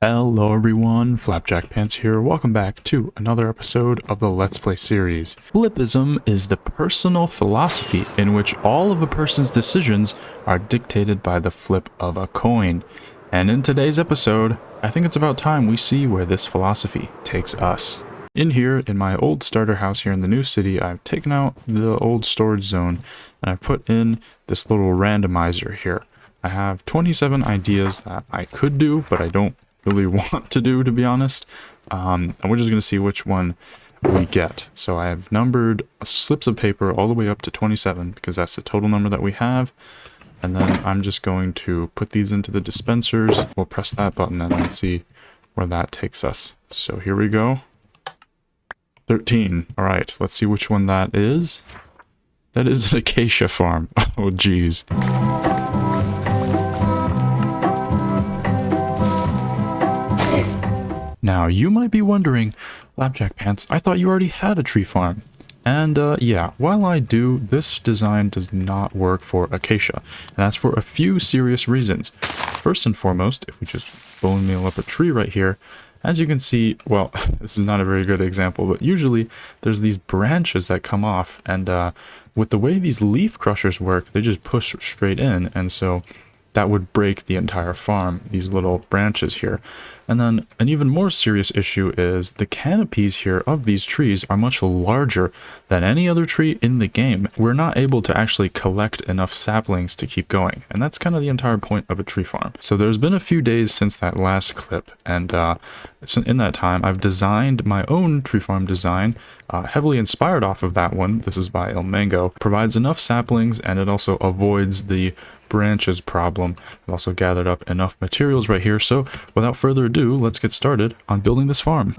Hello everyone, Flapjack Pants here. Welcome back to another episode of the Let's Play series. Flippism is the personal philosophy in which all of a person's decisions are dictated by the flip of a coin. And in today's episode, I think it's about time we see where this philosophy takes us. In here, in my old starter house here in the new city, I've taken out the old storage zone and I've put in this little randomizer here. I have 27 ideas that I could do, but I don't really want to do, to be honest. And we're just going to see which one we get. So I have numbered slips of paper all the way up to 27 because that's the total number that we have. And then I'm just going to put these into the dispensers. We'll press that button and then see where that takes us. So here we go. 13. All right, let's see which one that is. That is an acacia farm. Oh, geez. Now, you might be wondering, Flapjack Pants, I thought you already had a tree farm. And yeah, while I do, this design does not work for acacia. And that's for a few serious reasons. First and foremost, if we just bone meal up a tree right here, as you can see, well, this is not a very good example, but usually there's these branches that come off. And with the way these leaf crushers work, they just push straight in. And so that would break the entire farm, these little branches here. And then an even more serious issue is the canopies here of these trees are much larger than any other tree in the game. We're not able to actually collect enough saplings to keep going. And that's kind of the entire point of a tree farm. So there's been a few days since that last clip. And in that time, I've designed my own tree farm design, heavily inspired off of that one. This is by El Mango. Provides enough saplings and it also avoids the branches problem. I've also gathered up enough materials right here, so without further ado, let's get started on building this farm.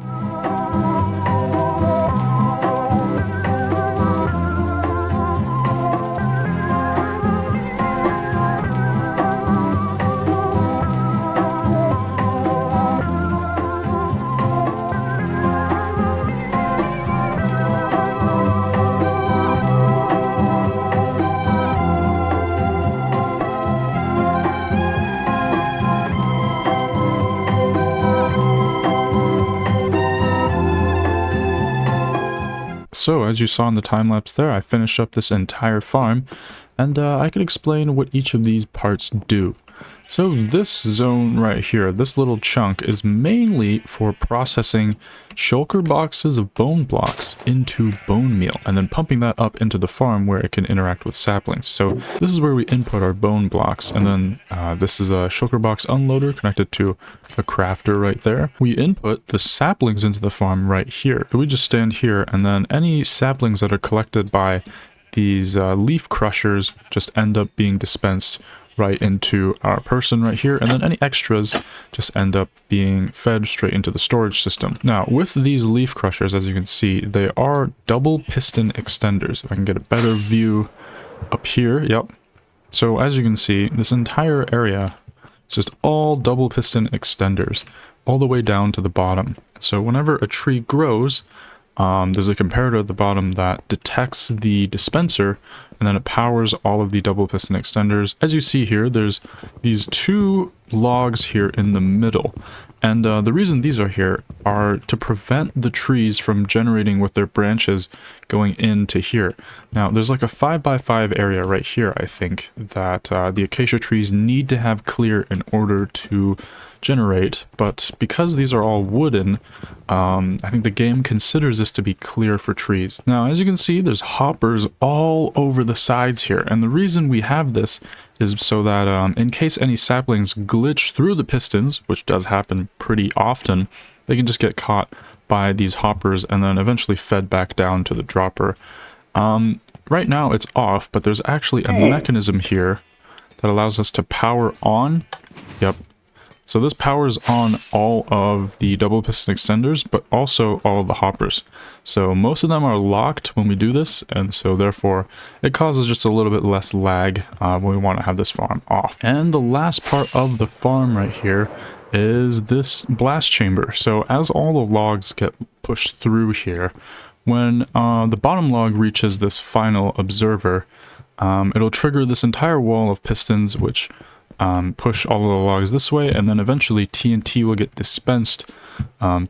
So, as you saw in the time-lapse there, I finished up this entire farm, and I could explain what each of these parts do. So this zone right here, this little chunk, is mainly for processing shulker boxes of bone blocks into bone meal, and then pumping that up into the farm where it can interact with saplings. So this is where we input our bone blocks, and then this is a shulker box unloader connected to a crafter right there. We input the saplings into the farm right here. So we just stand here, and then any saplings that are collected by these leaf crushers just end up being dispensed right into our person right here, and then any extras just end up being fed straight into the storage system. Now, with these leaf crushers, as you can see, they are double piston extenders. If I can get a better view up here, yep. So as you can see, this entire area is just all double piston extenders, all the way down to the bottom. So whenever a tree grows, there's a comparator at the bottom that detects the dispenser, and then it powers all of the double piston extenders. As you see here, there's these two logs here in the middle. And the reason these are here are to prevent the trees from generating with their branches going into here. Now, there's like a 5x5 area right here, I think, that the acacia trees need to have clear in order to generate, but because these are all wooden, I think the game considers this to be clear for trees. Now, as you can see, there's hoppers all over the sides here, and the reason we have this is so that in case any saplings glitch through the pistons, which does happen pretty often, they can just get caught by these hoppers and then eventually fed back down to the dropper. Right now it's off, but there's actually a mechanism here that allows us to power on. Yep. So this powers on all of the double piston extenders, but also all of the hoppers. So most of them are locked when we do this, and so therefore it causes just a little bit less lag when we want to have this farm off. And the last part of the farm right here is this blast chamber. So as all the logs get pushed through here, when the bottom log reaches this final observer, it'll trigger this entire wall of pistons, which push all of the logs this way, and then eventually TNT will get dispensed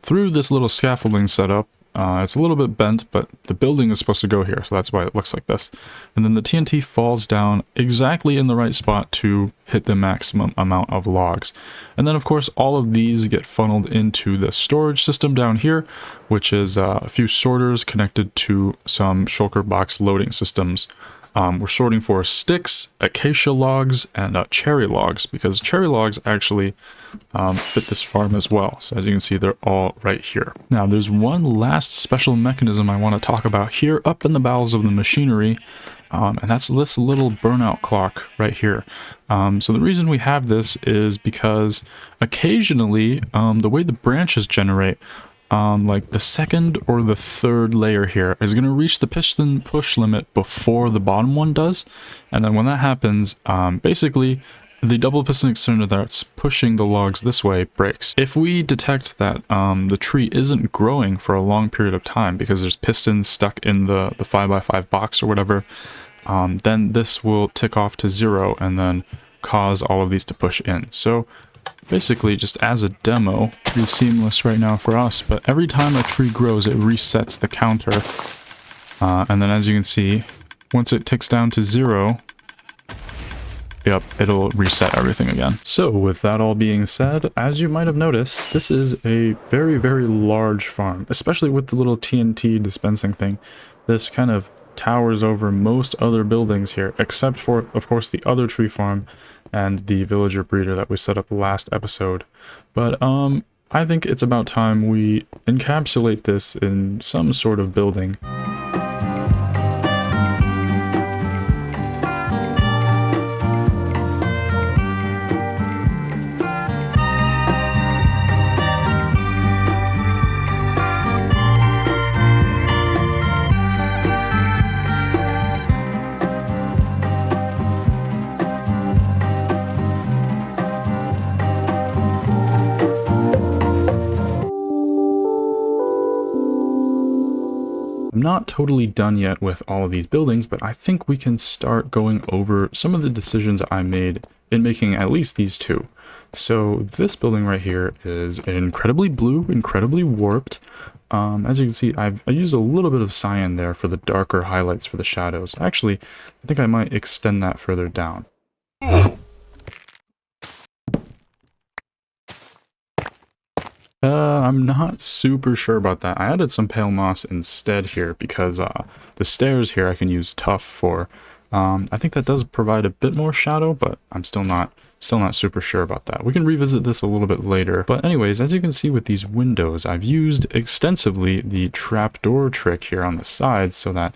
through this little scaffolding setup. It's a little bit bent, but the building is supposed to go here, so that's why it looks like this. And then the TNT falls down exactly in the right spot to hit the maximum amount of logs. And then, of course, all of these get funneled into the storage system down here, which is a few sorters connected to some shulker box loading systems. We're sorting for sticks, acacia logs, and cherry logs, because cherry logs actually fit this farm as well. So as you can see, they're all right here. Now, there's one last special mechanism I want to talk about here up in the bowels of the machinery, and that's this little burnout clock right here. So the reason we have this is because occasionally the way the branches generate, like the second or the third layer here is going to reach the piston push limit before the bottom one does. And then when that happens, basically the double piston extender that's pushing the logs this way breaks. If we detect that the tree isn't growing for a long period of time because there's pistons stuck in the 5x5 box or whatever, then this will tick off to 0 and then cause all of these to push in. So basically, just as a demo, pretty seamless right now for us, but every time a tree grows, it resets the counter. And then as you can see, once it ticks down to 0, yep, it'll reset everything again. So with that all being said, as you might have noticed, this is a very, very large farm, especially with the little TNT dispensing thing. This kind of towers over most other buildings here, except for, of course, the other tree farm and the villager breeder that we set up last episode. But I think it's about time we encapsulate this in some sort of building. I'm not totally done yet with all of these buildings, but I think we can start going over some of the decisions I made in making at least these two. So this building right here is incredibly blue, incredibly warped. As you can see, I used a little bit of cyan there for the darker highlights for the shadows. Actually, I think I might extend that further down. I'm not super sure about that. I added some pale moss instead here because the stairs here I can use tuff for. I think that does provide a bit more shadow, but I'm still not super sure about that. We can revisit this a little bit later. But anyways, as you can see with these windows, I've used extensively the trapdoor trick here on the sides so that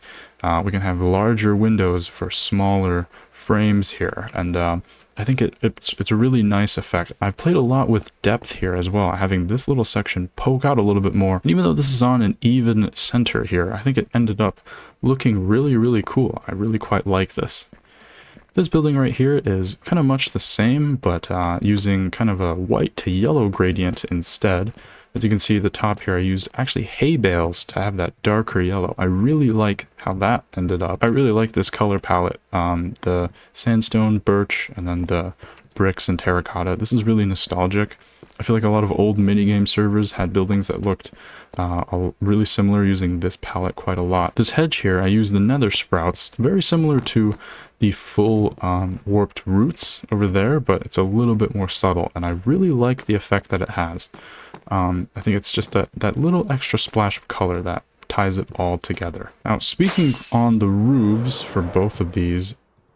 we can have larger windows for smaller frames here. And I think it's a really nice effect. I've played a lot with depth here as well, having this little section poke out a little bit more. And even though this is on an even center here, I think it ended up looking really, really cool. I really quite like this. This building right here is kind of much the same, but using kind of a white to yellow gradient instead. As you can see at the top here, I used actually hay bales to have that darker yellow. I really like how that ended up. I really like this color palette. The sandstone, birch, and then the bricks and terracotta. This is really nostalgic. I feel like a lot of old minigame servers had buildings that looked really similar using this palette quite a lot. This hedge here, I used the nether sprouts, very similar to the full warped roots over there, but it's a little bit more subtle, and I really like the effect that it has. I think it's just that little extra splash of color that ties it all together. Now, speaking on the roofs for both of these,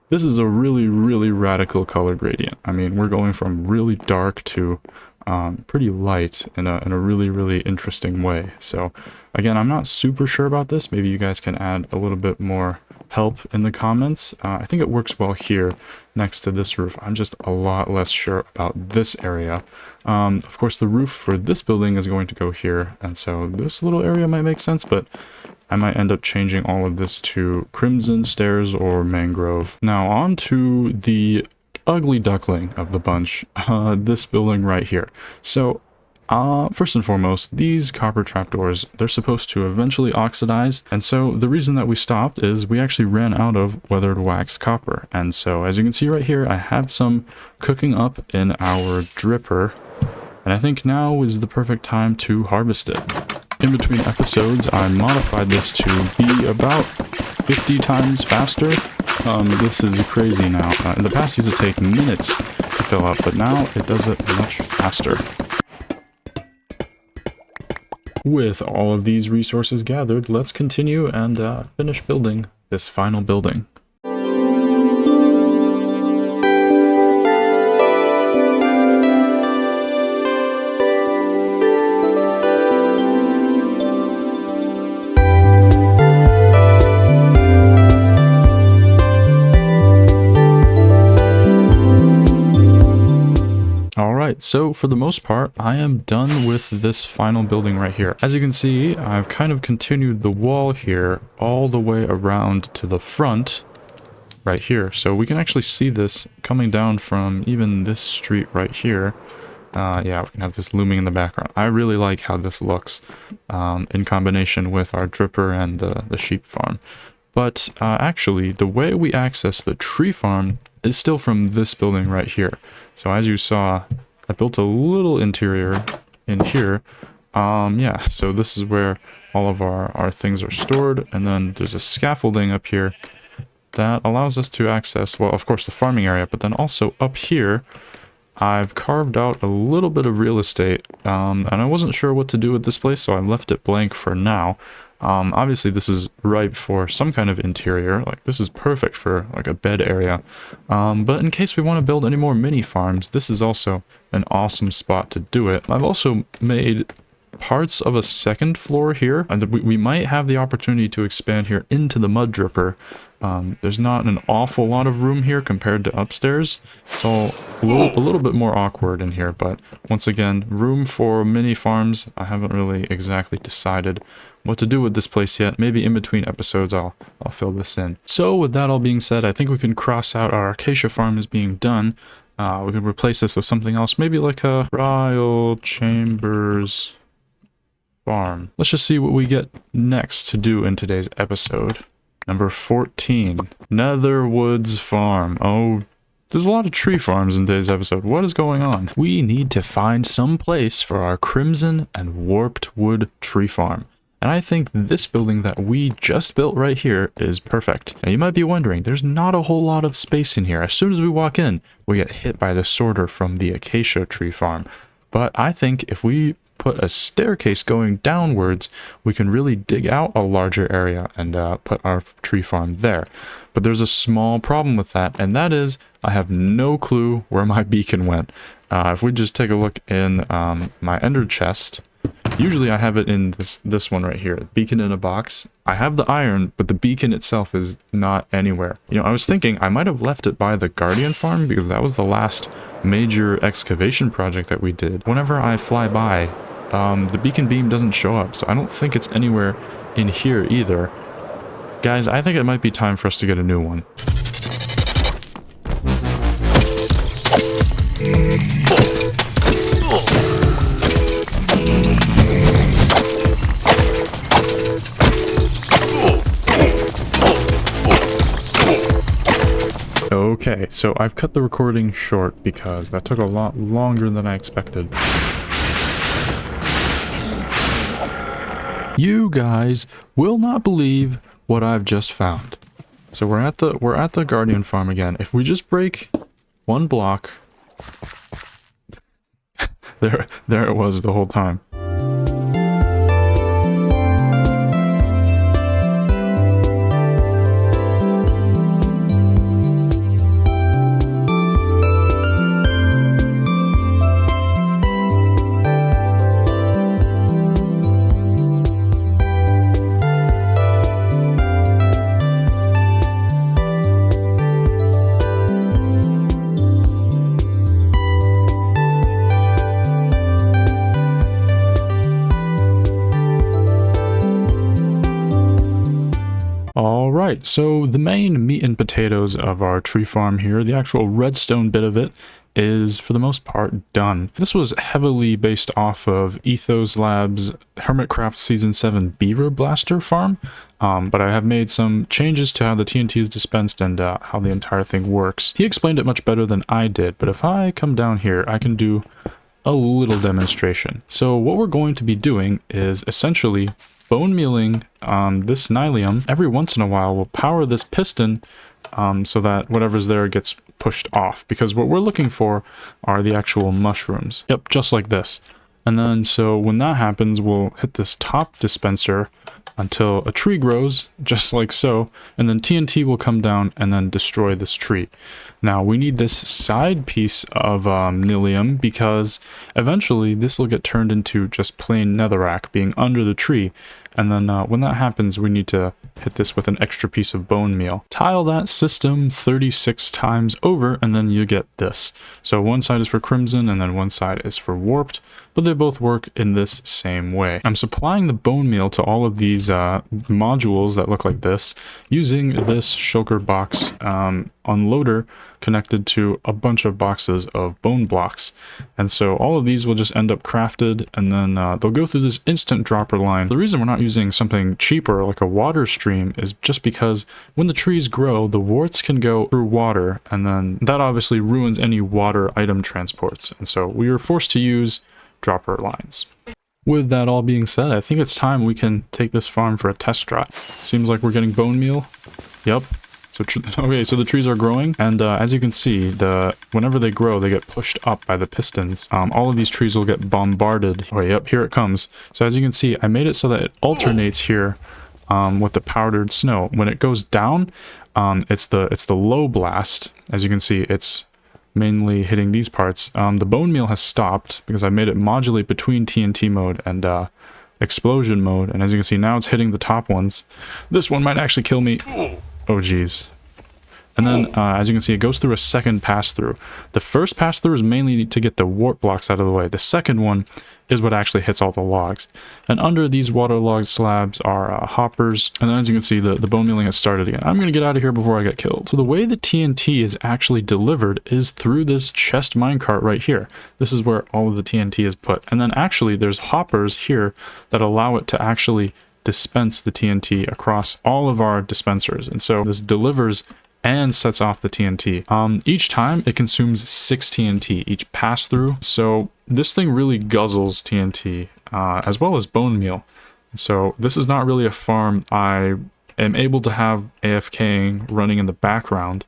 this is a really, really radical color gradient. I mean, we're going from really dark to pretty light in a really, really interesting way. So again, I'm not super sure about this. Maybe you guys can add a little bit more help in the comments. I think it works well here next to this roof. I'm just a lot less sure about this area. Of course, the roof for this building is going to go here, and so this little area might make sense, but I might end up changing all of this to crimson stairs or mangrove. Now on to the ugly duckling of the bunch, this building right here. So First and foremost, these copper trapdoors, they're supposed to eventually oxidize, and so the reason that we stopped is we actually ran out of weathered wax copper. And so as you can see right here, I have some cooking up in our dripper, and I think now is the perfect time to harvest it. In between episodes, I modified this to be about 50 times faster. This is crazy now. In the past, it used to take minutes to fill up, but now it does it much faster. With all of these resources gathered, let's continue and finish building this final building. Alright, so for the most part, I am done with this final building right here. As you can see, I've kind of continued the wall here all the way around to the front right here. So we can actually see this coming down from even this street right here. Yeah, we can have this looming in the background. I really like how this looks in combination with our dripper and the sheep farm. But actually, the way we access the tree farm is still from this building right here. So as you saw, I built a little interior in here. Yeah, so this is where all of our things are stored. And then there's a scaffolding up here that allows us to access, well, of course, the farming area. But then also up here, I've carved out a little bit of real estate. And I wasn't sure what to do with this place, so I left it blank for now. Obviously this is ripe for some kind of interior, like this is perfect for like a bed area, but in case we want to build any more mini farms, this is also an awesome spot to do it. I've also made parts of a second floor here, and we might have the opportunity to expand here into the mud dripper. There's not an awful lot of room here compared to upstairs. It's all a little bit more awkward in here, but once again, room for mini farms. I haven't really exactly decided what to do with this place yet. Maybe in between episodes I'll fill this in. So with that all being said, I think we can cross out our acacia farm as being done. We can replace this with something else, maybe like a trial chambers farm. Let's just see what we get next to do in today's episode. Number 14, Netherwoods Farm. Oh, there's a lot of tree farms in today's episode. What is going on? We need to find some place for our crimson and warped wood tree farm. And I think this building that we just built right here is perfect. Now you might be wondering, there's not a whole lot of space in here. As soon as we walk in, we get hit by the sorter from the acacia tree farm. But I think if we put a staircase going downwards, we can really dig out a larger area and put our tree farm there. But there's a small problem with that, and that is I have no clue where my beacon went. If we just take a look in my ender chest, usually I have it in this one right here, beacon in a box. I have the iron, but the beacon itself is not anywhere. You know, I was thinking I might have left it by the Guardian farm because that was the last major excavation project that we did. Whenever I fly by, the beacon beam doesn't show up, so I don't think it's anywhere in here either. Guys, I think it might be time for us to get a new one. Okay, so I've cut the recording short because that took a lot longer than I expected. You guys will not believe what I've just found. So we're at the Guardian farm again. If we just break one block, there it was the whole time. So the main meat and potatoes of our tree farm here, the actual redstone bit of it, is, for the most part, done. This was heavily based off of Ethos Labs' Hermitcraft Season 7 Beaver Blaster farm, but I have made some changes to how the TNT is dispensed and how the entire thing works. He explained it much better than I did, but if I come down here, I can do a little demonstration. So what we're going to be doing is essentially bone mealing this nylium. Every once in a while we'll power this piston so that whatever's there gets pushed off, because what we're looking for are the actual mushrooms. Yep, just like this. And then so when that happens, we'll hit this top dispenser until a tree grows, just like so, and then TNT will come down and then destroy this tree. Now we need this side piece of nylium, because eventually this will get turned into just plain netherrack being under the tree, and then when that happens we need to hit this with an extra piece of bone meal. Tile that system 36 times over and then you get this. So one side is for crimson and then one side is for warped, but they both work in this same way. I'm supplying the bone meal to all of these modules that look like this using this shulker box unloader connected to a bunch of boxes of bone blocks. And so all of these will just end up crafted, and then they'll go through this instant dropper line. The reason we're not using something cheaper like a water stream is just because when the trees grow, the warts can go through water, and then that obviously ruins any water item transports. And so we were forced to use dropper lines. With that all being said, I think it's time we can take this farm for a test drive. Seems like we're getting bone meal. Yep. Okay, so the trees are growing, and as you can see, whenever they grow, they get pushed up by the pistons. All of these trees will get bombarded. Oh, yep, here it comes. So as you can see, I made it so that it alternates here with the powdered snow. When it goes down, it's the low blast. As you can see, it's mainly hitting these parts. The bone meal has stopped because I made it modulate between TNT mode and explosion mode, and as you can see, now it's hitting the top ones. This one might actually kill me. Oh geez. And then as you can see, it goes through a second pass through. The first pass through is mainly to get the warp blocks out of the way. The second one is what actually hits all the logs. And under these waterlogged slabs are hoppers. And then as you can see, the bone mealing has started again. I'm going to get out of here before I get killed. So the way the TNT is actually delivered is through this chest minecart right here. This is where all of the TNT is put. And then actually there's hoppers here that allow it to actually dispense the TNT across all of our dispensers. And so this delivers and sets off the TNT. Each time it consumes 6 TNT each pass through. So this thing really guzzles TNT as well as bone meal. So this is not really a farm I am able to have AFKing running in the background.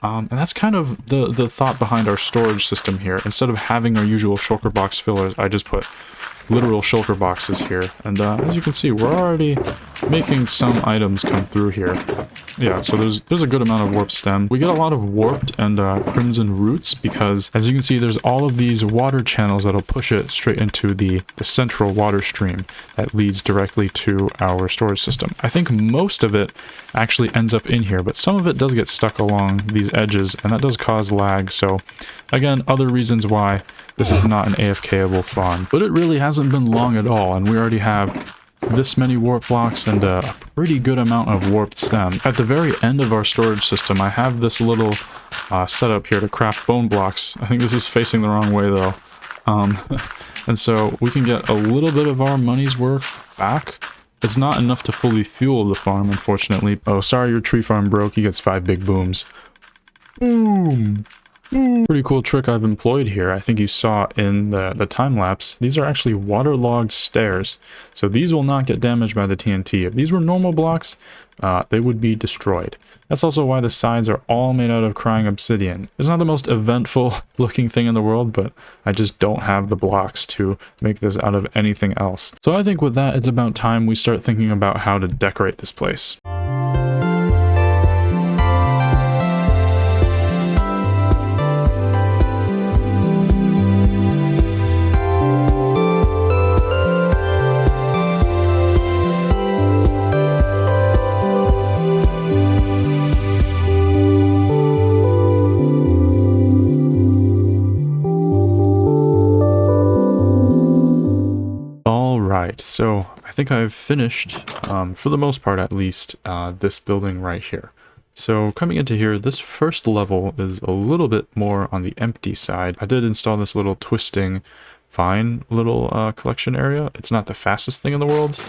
And that's kind of the thought behind our storage system here. Instead of having our usual shulker box fillers, I just put literal shulker boxes here. And as you can see, we're already making some items come through here. Yeah, so there's a good amount of warp stem. We get a lot of warped and crimson roots because, as you can see, there's all of these water channels that'll push it straight into the central water stream that leads directly to our storage system. I think most of it actually ends up in here, but some of it does get stuck along these edges, and that does cause lag. So again, other reasons why this is not an AFKable farm. But it really hasn't been long at all, and we already have this many warp blocks and a pretty good amount of warped stem. At the very end of our storage system, I have this little setup here to craft bone blocks. I think this is facing the wrong way though. And so we can get a little bit of our money's worth back. It's not enough to fully fuel the farm, unfortunately. Oh, sorry, your tree farm broke. He gets 5 big booms. Boom! Pretty cool trick I've employed here. I think you saw in the time lapse. These are actually waterlogged stairs, so these will not get damaged by the TNT. If these were normal blocks, they would be destroyed. That's also why the sides are all made out of crying obsidian. It's not the most eventful looking thing in the world, but I just don't have the blocks to make this out of anything else. So I think with that, it's about time we start thinking about how to decorate this place. So I think I've finished, for the most part at least, this building right here. So coming into here, this first level is a little bit more on the empty side. I did install this little twisting vine little collection area. It's not the fastest thing in the world,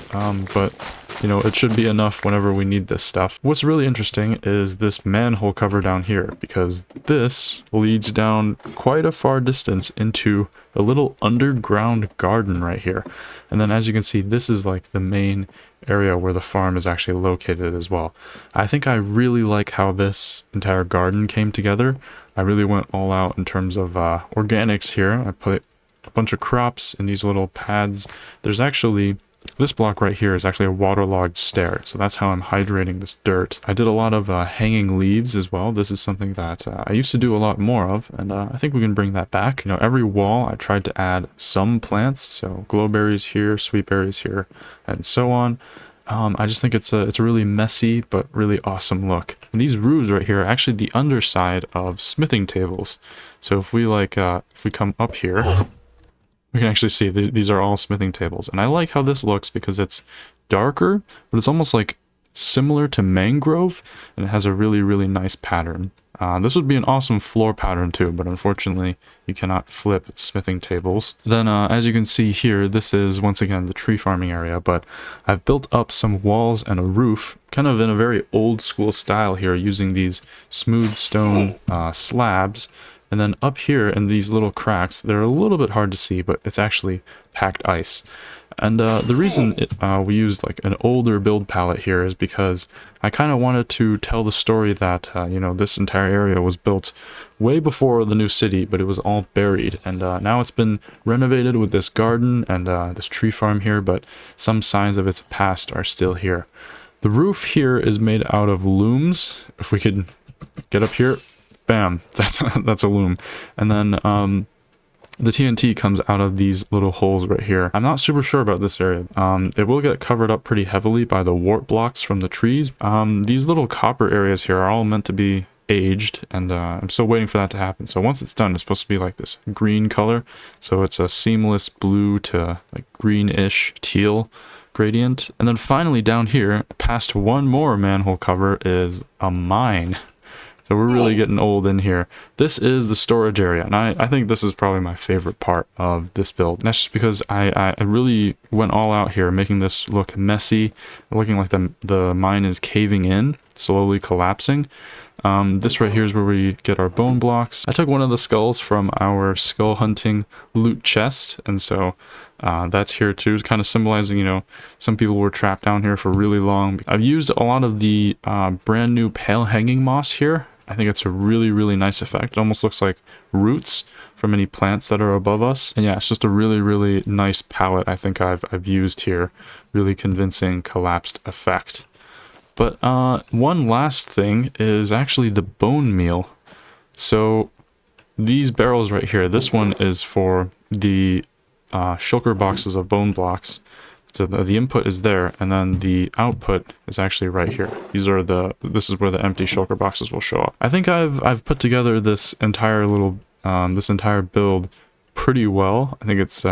but you know, it should be enough whenever we need this stuff. What's really interesting is this manhole cover down here, because this leads down quite a far distance into a little underground garden right here. And then as you can see, this is like the main area where the farm is actually located as well. I think I really like how this entire garden came together. I really went all out in terms of organics here. I put a bunch of crops in these little pads. There's actually, this block right here is actually a waterlogged stair, so that's how I'm hydrating this dirt. I did a lot of hanging leaves as well. This is something that I used to do a lot more of, and I think we can bring that back. You know, every wall I tried to add some plants, so glowberries here, sweet berries here, and so on. I just think it's a really messy but really awesome look. And these roofs right here are actually the underside of smithing tables. So if we if we come up here, we can actually see these are all smithing tables. And I like how this looks because it's darker, but it's almost like similar to mangrove, and it has a really, really nice pattern. This would be an awesome floor pattern too, but unfortunately you cannot flip smithing tables. Then as you can see here, this is once again the tree farming area, but I've built up some walls and a roof kind of in a very old school style here, using these smooth stone slabs. And then up here in these little cracks, they're a little bit hard to see, but it's actually packed ice. And the reason we used like an older build palette here is because I kind of wanted to tell the story that, you know, this entire area was built way before the new city, but it was all buried. And now it's been renovated with this garden and this tree farm here, but some signs of its past are still here. The roof here is made out of looms. If we could get up here, bam, that's a loom. And then the TNT comes out of these little holes right here. I'm not super sure about this area. It will get covered up pretty heavily by the wart blocks from the trees. These little copper areas here are all meant to be aged, and I'm still waiting for that to happen. So once it's done, it's supposed to be like this green color. So it's a seamless blue to like greenish teal gradient. And then finally down here, past one more manhole cover, is a mine. So we're really getting old in here. This is the storage area, and I think this is probably my favorite part of this build. And that's just because I really went all out here, making this look messy, looking like the mine is caving in, slowly collapsing. This right here is where we get our bone blocks. I took one of the skulls from our skull hunting loot chest, and so that's here too, kind of symbolizing, you know, some people were trapped down here for really long. I've used a lot of the brand new pale hanging moss here. I think it's a really, really nice effect. It almost looks like roots from any plants that are above us. And yeah, it's just a really, really nice palette I think I've used here. Really convincing collapsed effect. But one last thing is actually the bone meal. So these barrels right here, this one is for the shulker boxes of bone blocks. So the input is there, and then the output is actually right here. This is where the empty shulker boxes will show up. I think I've put together this entire little this entire build pretty well. I think it's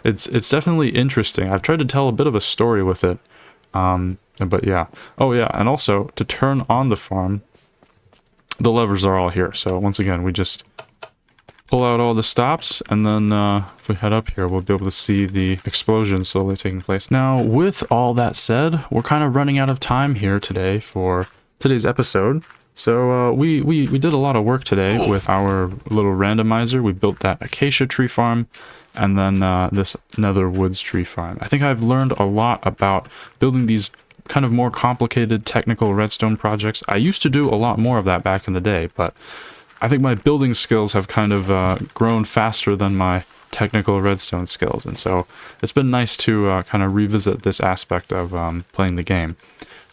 it's definitely interesting. I've tried to tell a bit of a story with it. But yeah. Oh yeah, and also to turn on the farm, the levers are all here. So once again, we just pull out all the stops, and then if we head up here, we'll be able to see the explosion slowly taking place. Now, with all that said, we're kind of running out of time here today for today's episode. So we did a lot of work today with our little randomizer. We built that acacia tree farm, and then this nether woods tree farm. I think I've learned a lot about building these kind of more complicated technical redstone projects. I used to do a lot more of that back in the day, but I think my building skills have kind of grown faster than my technical redstone skills, and so it's been nice to kind of revisit this aspect of playing the game.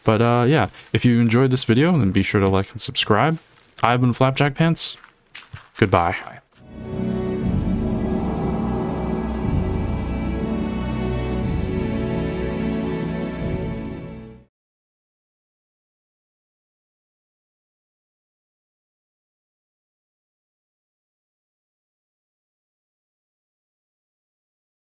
But yeah, if you enjoyed this video, then be sure to like and subscribe. I've been Flapjack Pants. Goodbye.